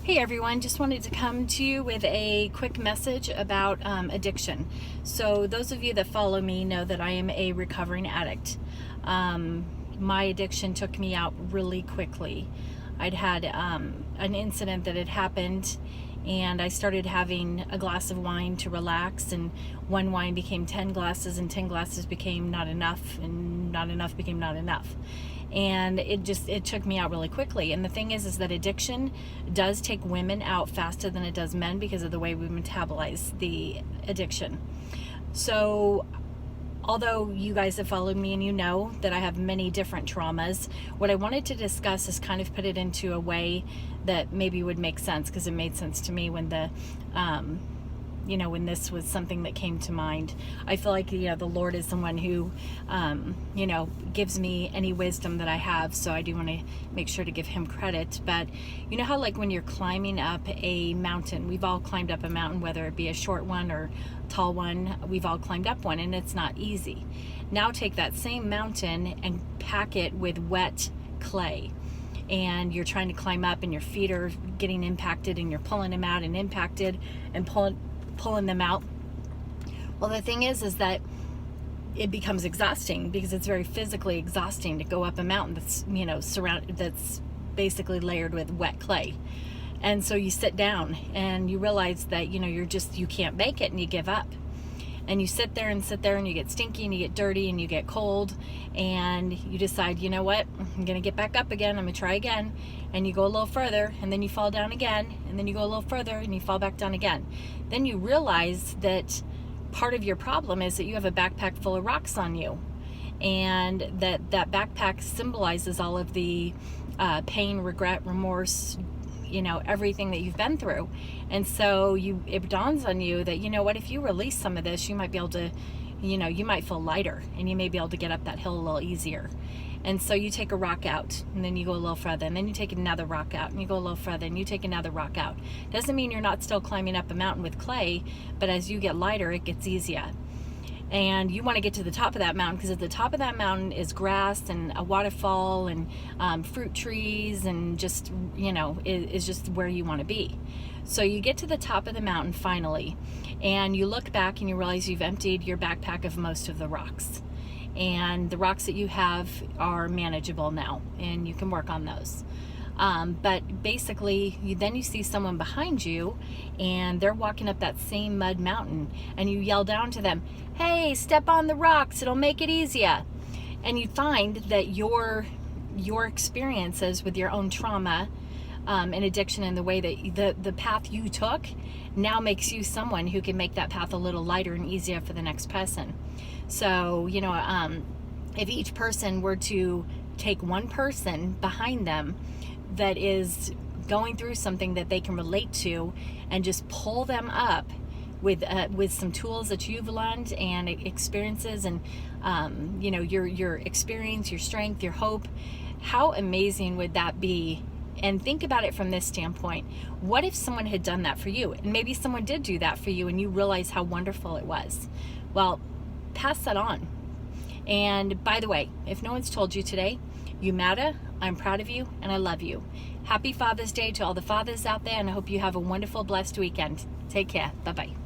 Hey everyone, just wanted to come to you with a quick message about addiction. So those of you that follow me know that I am a recovering addict. My addiction took me out really quickly. I'd had an incident that had happened, and I started having a glass of wine to relax, and one wine became 10 glasses, and 10 glasses became not enough, and not enough became not enough. And it took me out really quickly. And the thing is that addiction does take women out faster than it does men because of the way we metabolize the addiction. So although you guys have followed me and you know that I have many different traumas, what I wanted to discuss is kind of put it into a way that maybe would make sense, because it made sense to me when when this was something that came to mind. I feel like, the Lord is the one who, gives me any wisdom that I have. So I do want to make sure to give him credit. But you know how, like, when you're climbing up a mountain, we've all climbed up a mountain, whether it be a short one or tall one, we've all climbed up one, and it's not easy. Now take that same mountain and pack it with wet clay. And you're trying to climb up, and your feet are getting impacted, and you're pulling them out and impacted and pulling them out. Well, the thing is that it becomes exhausting, because it's very physically exhausting to go up a mountain that's basically layered with wet clay. And so you sit down and you realize that you can't make it, and you give up. And you sit there and you get stinky and you get dirty and you get cold, and you decide, you know what, I'm gonna get back up again, I'm gonna try again. And you go a little further, and then you fall down again, and then you go a little further and you fall back down again. Then you realize that part of your problem is that you have a backpack full of rocks on you, and that backpack symbolizes all of the pain, regret, remorse, everything that you've been through. And so it dawns on you that, if you release some of this, you might be able to, you might feel lighter, and you may be able to get up that hill a little easier. And so you take a rock out, and then you go a little further, and then you take another rock out, and you go a little further, and you take another rock out. Doesn't mean you're not still climbing up a mountain with clay, but as you get lighter, it gets easier. And you want to get to the top of that mountain, because at the top of that mountain is grass and a waterfall and fruit trees, and just, is just where you want to be. So you get to the top of the mountain finally, and you look back and you realize you've emptied your backpack of most of the rocks. And the rocks that you have are manageable now, and you can work on those. But basically, then you see someone behind you, and they're walking up that same mud mountain, and you yell down to them, "Hey, step on the rocks, it'll make it easier." And you find that your experiences with your own trauma and addiction, and the way that the path you took now makes you someone who can make that path a little lighter and easier for the next person. So, if each person were to take one person behind them that is going through something that they can relate to, and just pull them up with some tools that you've learned and experiences, and your experience, your strength, your hope, how amazing would that be? And think about it from this standpoint. What if someone had done that for you? And maybe someone did do that for you, and you realize how wonderful it was. Well, pass that on. And by the way, if no one's told you today, you matter, I'm proud of you, and I love you. Happy Father's Day to all the fathers out there, and I hope you have a wonderful, blessed weekend. Take care. Bye-bye.